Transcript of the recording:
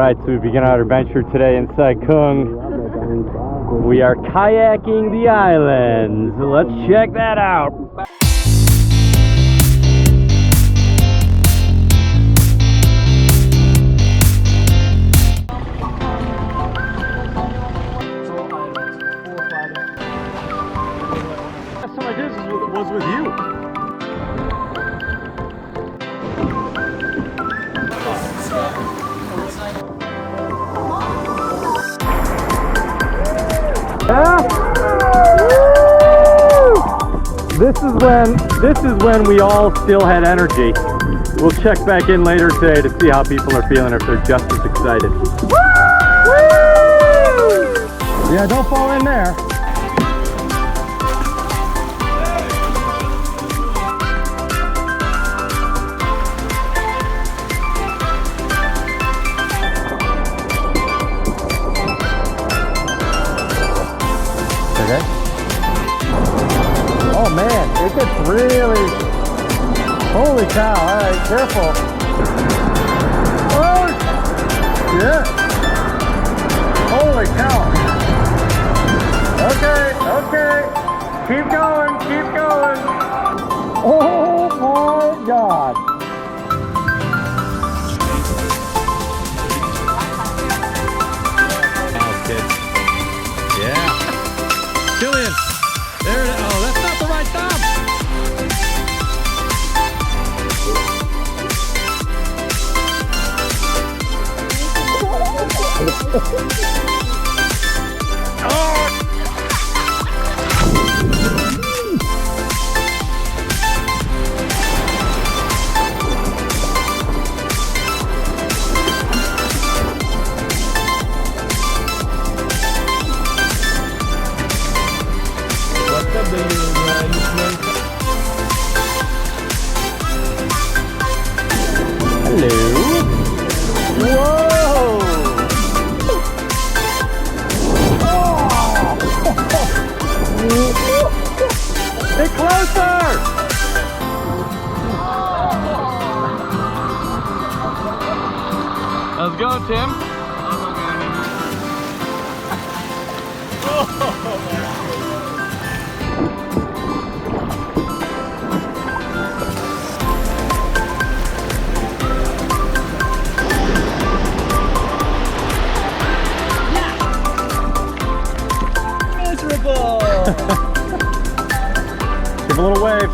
Alright, so we begin our adventure today in Sai Kung. We are kayaking the islands. Let's check that out. Last time I did this was with you. Yeah. This is when we all still had energy. We'll check back in later today to see how people are feeling, if they're just as excited. Woo! Yeah, don't fall in there. Okay. Oh man, it gets really... Holy cow, alright, careful. Oh, shit. Holy cow. Okay. Keep going. Oh my God. Yeah. Killian, there it is. Oh, that's not the right thumb. Hello. Whoa! Get closer! How's it going, Tim? Give a little wave.